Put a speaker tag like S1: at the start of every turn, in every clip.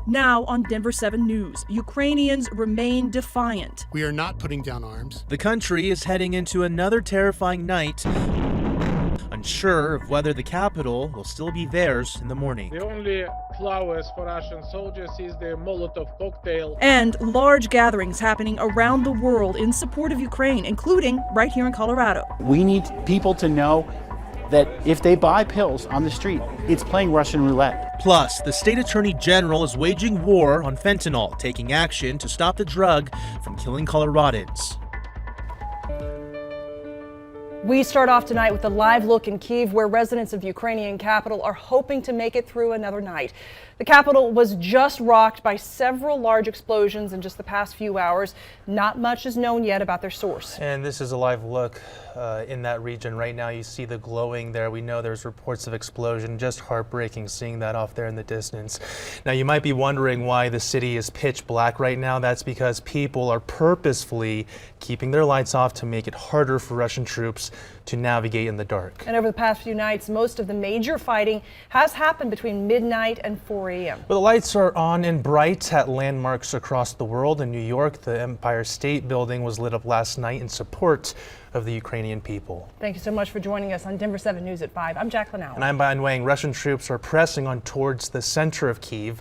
S1: Now on Denver 7 News, Ukrainians remain defiant.
S2: We are not putting down arms.
S3: The country is heading into another terrifying night, unsure of whether the capital will still be theirs in the morning.
S4: The only flowers for Russian soldiers is the Molotov cocktail.
S1: And large gatherings happening around the world in support of Ukraine, including right here in Colorado.
S5: We need people to know that if they buy pills on the street, it's playing Russian roulette.
S3: Plus, the state attorney general is waging war on fentanyl, taking action to stop the drug from killing Coloradans.
S6: We start off tonight with a live look in Kiev, where residents of the Ukrainian capital are hoping to make it through another night. The capital was just rocked by several large explosions in just the past few hours. Not much is known yet about their source.
S3: And this is a live look in that region right now. You see the glowing there. We know there's reports of explosion. Just heartbreaking seeing that off there in the distance. Now, you might be wondering why the city is pitch black right now. That's because people are purposefully keeping their lights off to make it harder for Russian troops to navigate in the dark.
S6: And over the past few nights, most of the major fighting has happened between midnight and 4 a.m.
S3: Well, the lights are on and bright at landmarks across the world. In New York, the Empire State Building was lit up last night in support of the Ukrainian people.
S6: Thank you so much for joining us on Denver 7 News at 5. I'm Jacqueline Allen.
S3: And I'm Brian Wang. Russian troops are pressing on towards the center of Kiev.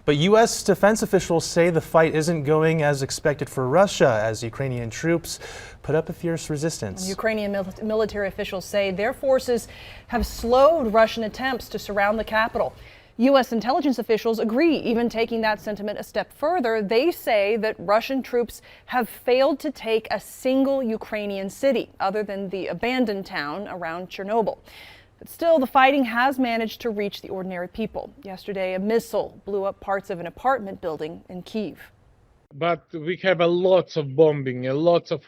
S3: But U.S. defense officials say the fight isn't going as expected for Russia as Ukrainian troops put up a fierce resistance.
S6: Ukrainian military officials say their forces have slowed Russian attempts to surround the capital. U.S. intelligence officials agree, even taking that sentiment a step further. They say that Russian troops have failed to take a single Ukrainian city, other than the abandoned town around Chernobyl. But still, the fighting has managed to reach the ordinary people. Yesterday, a missile blew up parts of an apartment building in Kiev.
S4: But we have a lots of bombing, a lots of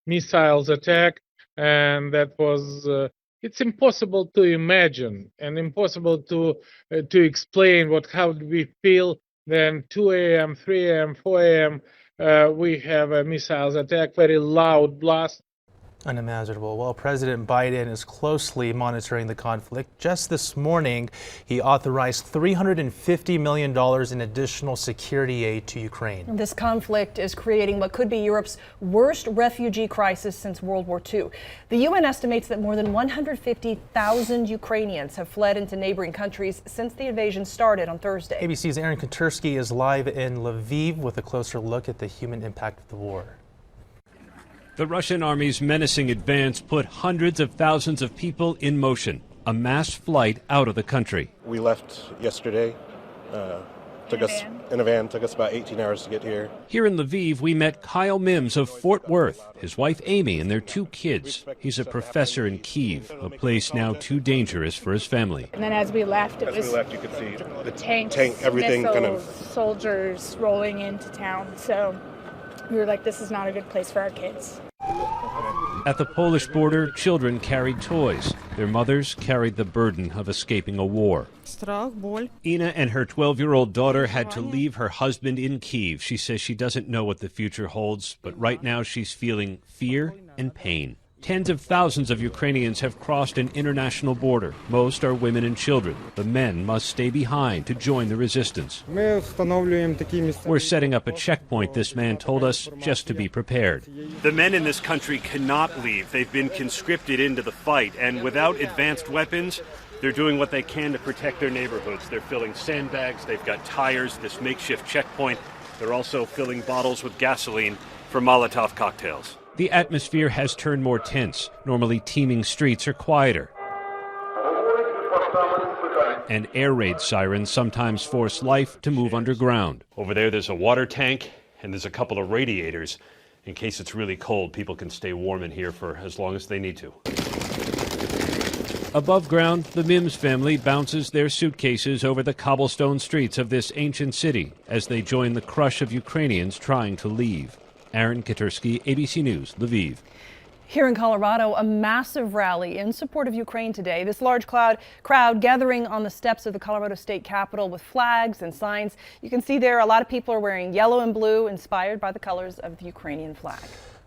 S4: missiles attack, and that was it's impossible to imagine and impossible to explain how do we feel. Then 2 a.m., 3 a.m., 4 a.m. We have a missiles attack, very loud blast.
S3: Unimaginable. Well, President Biden is closely monitoring the conflict. Just this morning, he authorized $350 million in additional security aid to Ukraine.
S6: This conflict is creating what could be Europe's worst refugee crisis since World War II. The UN estimates that more than 150,000 Ukrainians have fled into neighboring countries since the invasion started on Thursday.
S3: ABC's Aaron Katursky is live in Lviv with a closer look at the human impact of the war.
S7: The Russian army's menacing advance put hundreds of thousands of people in motion, a mass flight out of the country.
S8: We left yesterday, took us about 18 hours to get here.
S7: Here in Lviv, we met Kyle Mims of Fort Worth, his wife Amy and their 2 kids. He's a professor in Kiev, a place now too dangerous for his family.
S9: And then as we left,
S8: you could see the
S9: tanks,
S8: everything
S9: missiles,
S8: kind of
S9: soldiers rolling into town. So we were like, this is not a good place for our kids.
S7: At the Polish border, children carried toys. Their mothers carried the burden of escaping a war. Ina and her 12-year-old daughter had to leave her husband in Kiev. She says she doesn't know what the future holds, but right now she's feeling fear and pain. Tens of thousands of Ukrainians have crossed an international border. Most are women and children. The men must stay behind to join the resistance. We're setting up a checkpoint, this man told us, just to be prepared.
S10: The men in this country cannot leave. They've been conscripted into the fight, and without advanced weapons, they're doing what they can to protect their neighborhoods. They're filling sandbags, they've got tires, this makeshift checkpoint. They're also filling bottles with gasoline for Molotov cocktails.
S7: The atmosphere has turned more tense. Normally teeming streets are quieter. And air raid sirens sometimes force life to move underground.
S10: Over there's a water tank, and there's a couple of radiators. In case it's really cold, people can stay warm in here for as long as they need to.
S7: Above ground, the Mims family bounces their suitcases over the cobblestone streets of this ancient city as they join the crush of Ukrainians trying to leave. Aaron Katursky, ABC News, Lviv.
S6: Here in Colorado, a massive rally in support of Ukraine today. This large crowd gathering on the steps of the Colorado State Capitol with flags and signs. You can see there a lot of people are wearing yellow and blue, inspired by the colors of the Ukrainian flag.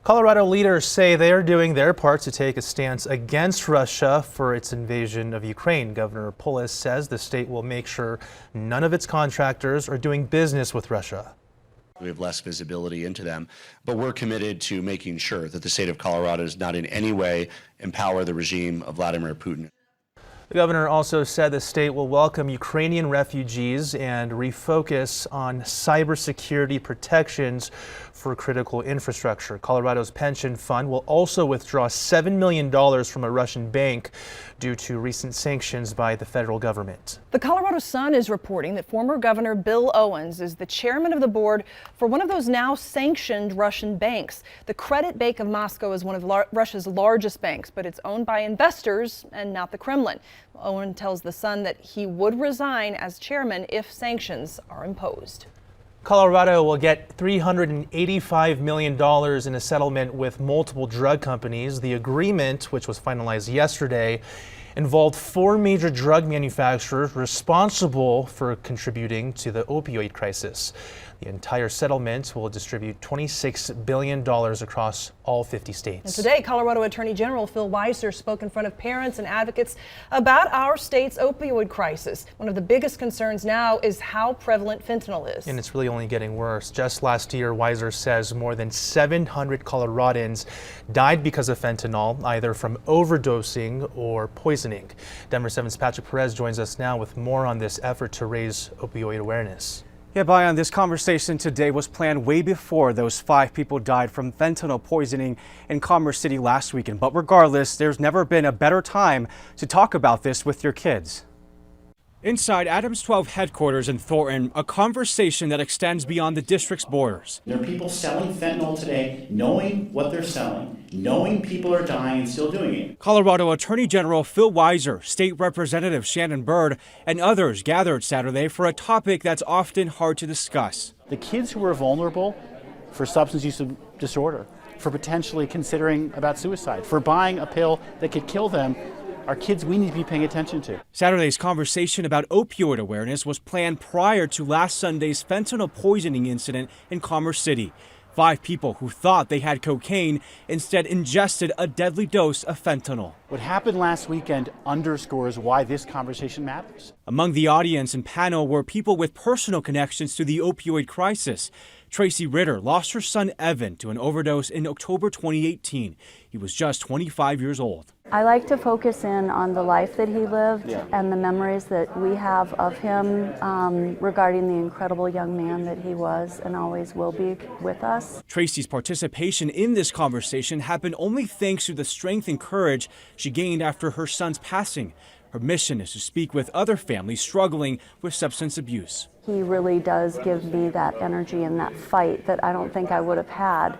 S3: Colorado leaders say they are doing their part to take a stance against Russia for its invasion of Ukraine. Governor Polis says the state will make sure none of its contractors are doing business with Russia.
S2: We have less visibility into them, but we're committed to making sure that the state of Colorado does not in any way empower the regime of Vladimir Putin.
S3: The governor also said the state will welcome Ukrainian refugees and refocus on cybersecurity protections for critical infrastructure. Colorado's pension fund will also withdraw $7 million from a Russian bank due to recent sanctions by the federal government.
S6: The Colorado Sun is reporting that former Governor Bill Owens is the chairman of the board for one of those now sanctioned Russian banks. The Credit Bank of Moscow is one of Russia's largest banks, but it's owned by investors and not the Kremlin. Owens tells the Sun that he would resign as chairman if sanctions are imposed.
S3: Colorado will get $385 million in a settlement with multiple drug companies. The agreement, which was finalized yesterday, involved 4 major drug manufacturers responsible for contributing to the opioid crisis. The entire settlement will distribute $26 billion across all 50 states.
S6: And today, Colorado Attorney General Phil Weiser spoke in front of parents and advocates about our state's opioid crisis. One of the biggest concerns now is how prevalent fentanyl is.
S3: And it's really only getting worse. Just last year, Weiser says more than 700 Coloradans died because of fentanyl, either from overdosing or poisoning. Denver 7's Patrick Perez joins us now with more on this effort to raise opioid awareness.
S11: Yeah, Bayan, this conversation today was planned way before those 5 people died from fentanyl poisoning in Commerce City last weekend. But regardless, there's never been a better time to talk about this with your kids. Inside Adams 12 headquarters in Thornton, a conversation that extends beyond the district's borders.
S5: There are people selling fentanyl today, knowing what they're selling, knowing people are dying and still doing it.
S11: Colorado Attorney General Phil Weiser, State Representative Shannon Byrd, and others gathered Saturday for a topic that's often hard to discuss.
S5: The kids who are vulnerable for substance use disorder, for potentially considering about suicide, for buying a pill that could kill them, are kids we need to be paying attention to.
S11: Saturday's conversation about opioid awareness was planned prior to last Sunday's fentanyl poisoning incident in Commerce City. 5 people who thought they had cocaine instead ingested a deadly dose of fentanyl.
S5: What happened last weekend underscores why this conversation matters.
S11: Among the audience and panel were people with personal connections to the opioid crisis. Tracy Ritter lost her son Evan to an overdose in October 2018. He was just 25 years old.
S12: I like to focus in on the life that he lived and the memories that we have of him regarding the incredible young man that he was and always will be with us.
S11: Tracy's participation in this conversation happened only thanks to the strength and courage she gained after her son's passing. Her mission is to speak with other families struggling with substance abuse.
S12: He really does give me that energy and that fight that I don't think I would have had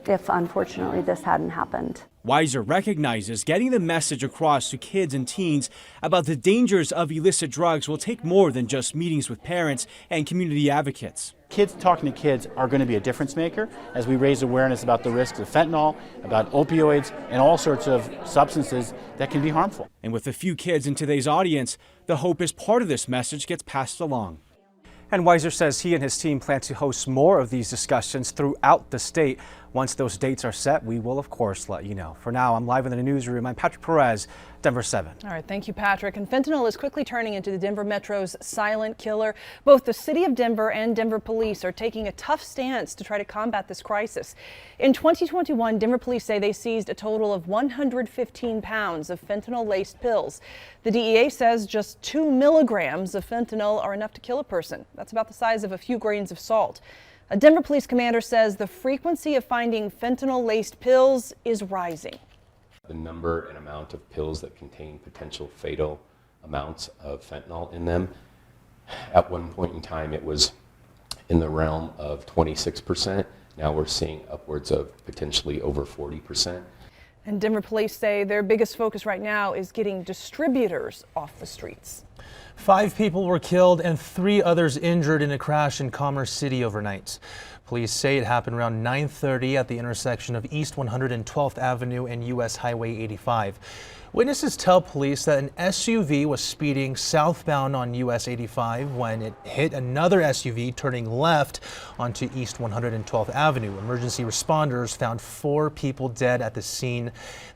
S12: if, unfortunately, this hadn't happened.
S11: Weiser recognizes getting the message across to kids and teens about the dangers of illicit drugs will take more than just meetings with parents and community advocates.
S5: Kids talking to kids are going to be a difference maker as we raise awareness about the risks of fentanyl, about opioids, and all sorts of substances that can be harmful.
S11: And with a few kids in today's audience, the hope is part of this message gets passed along. And Weiser says he and his team plan to host more of these discussions throughout the state. Once those dates are set, we will, of course, let you know. For now, I'm live in the newsroom. I'm Patrick Perez, Denver 7.
S6: All right, thank you, Patrick. And fentanyl is quickly turning into the Denver Metro's silent killer. Both the city of Denver and Denver police are taking a tough stance to try to combat this crisis. In 2021, Denver police say they seized a total of 115 pounds of fentanyl-laced pills. The DEA says just 2 milligrams of fentanyl are enough to kill a person. That's about the size of a few grains of salt. A Denver police commander says the frequency of finding fentanyl-laced pills is rising.
S13: The number and amount of pills that contain potential fatal amounts of fentanyl in them, at one point in time it was in the realm of 26%. Now we're seeing upwards of potentially over 40%.
S6: And Denver police say their biggest focus right now is getting distributors off the streets.
S3: 5 people were killed and 3 others injured in a crash in Commerce City overnight. Police say it happened around 9:30 at the intersection of East 112th Avenue and US Highway 85. Witnesses tell police that an SUV was speeding southbound on US 85 when it hit another SUV turning left onto East 112th Avenue. Emergency responders found 4 people dead at the scene.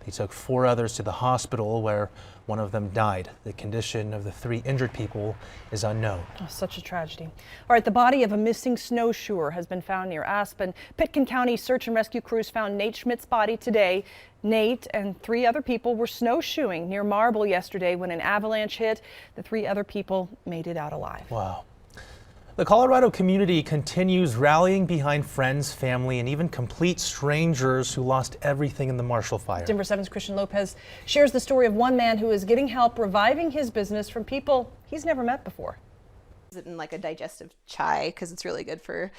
S3: They took 4 others to the hospital where one of them died. The condition of the 3 injured people is unknown.
S6: Oh, such a tragedy. All right, the body of a missing snowshoer has been found near Aspen. Pitkin County search and rescue crews found Nate Schmidt's body today. Nate and 3 other people were snowshoeing near Marble yesterday when an avalanche hit. The 3 other people made it out alive.
S3: Wow. The Colorado community continues rallying behind friends, family, and even complete strangers who lost everything in the Marshall Fire.
S6: Denver 7's Christian Lopez shares the story of one man who is getting help reviving his business from people he's never met before.
S14: It in like a digestive chai because it's really good for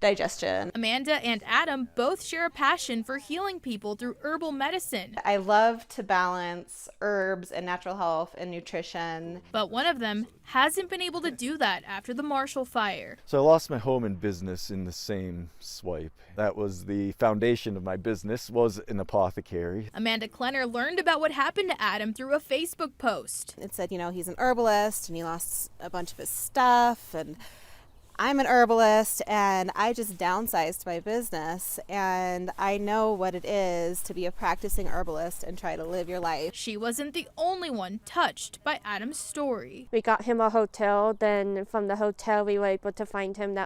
S14: digestion.
S15: Amanda and Adam both share a passion for healing people through herbal medicine.
S14: I love to balance herbs and natural health and nutrition.
S15: But one of them hasn't been able to do that after the Marshall Fire.
S16: So I lost my home and business in the same swipe. That was the foundation of my business, was an apothecary.
S15: Amanda Klenner learned about what happened to Adam through a Facebook post.
S14: It said, you know, he's an herbalist and he lost a bunch of his stuff, and I'm an herbalist and I just downsized my business, and I know what it is to be a practicing herbalist and try to live your life.
S15: She wasn't the only one touched by Adam's story.
S17: We got him a hotel, then from the hotel we were able to find him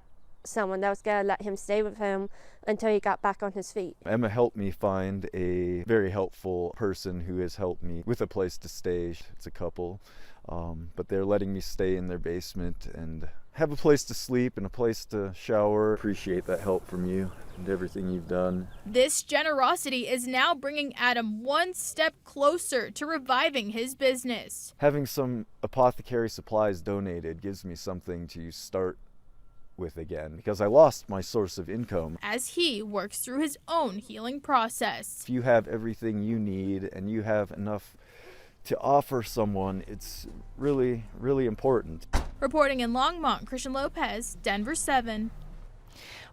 S17: someone that was going to let him stay with him until he got back on his feet.
S16: Emma helped me find a very helpful person who has helped me with a place to stay. It's a couple, but they're letting me stay in their basement and have a place to sleep and a place to shower. Appreciate that help from you and everything you've done.
S15: This generosity is now bringing Adam one step closer to reviving his business.
S16: Having some apothecary supplies donated gives me something to start with again, because I lost my source of income.
S15: As he works through his own healing process.
S16: If you have everything you need and you have enough to offer someone, it's really, really important.
S15: Reporting in Longmont, Christian Lopez, Denver 7.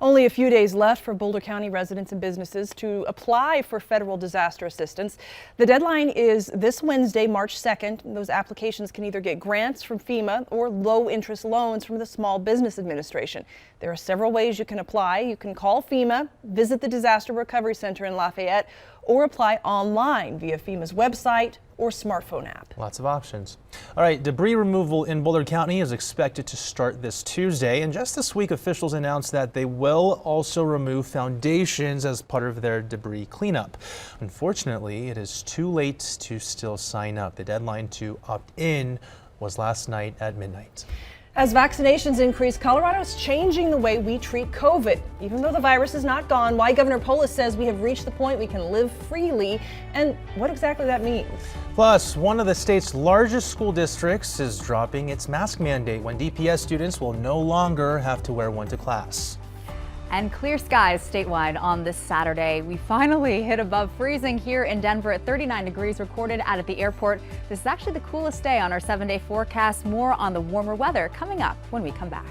S6: Only a few days left for Boulder County residents and businesses to apply for federal disaster assistance. The deadline is this Wednesday, March 2nd. Those applications can either get grants from FEMA or low-interest loans from the Small Business Administration. There are several ways you can apply. You can call FEMA, visit the Disaster Recovery Center in Lafayette, or apply online via FEMA's website or smartphone app.
S3: Lots of options. All right, debris removal in Boulder County is expected to start this Tuesday, and just this week officials announced that they will also remove foundations as part of their debris cleanup. Unfortunately, it is too late to still sign up. The deadline to opt in was last night at midnight.
S6: As vaccinations increase, Colorado is changing the way we treat COVID. Even though the virus is not gone, why Governor Polis says we have reached the point we can live freely, and what exactly that means.
S3: Plus, one of the state's largest school districts is dropping its mask mandate when DPS students will no longer have to wear one to class.
S18: And clear skies statewide on this Saturday. We finally hit above freezing here in Denver at 39 degrees recorded out at the airport. This is actually the coolest day on our 7-day forecast. More on the warmer weather coming up when we come back.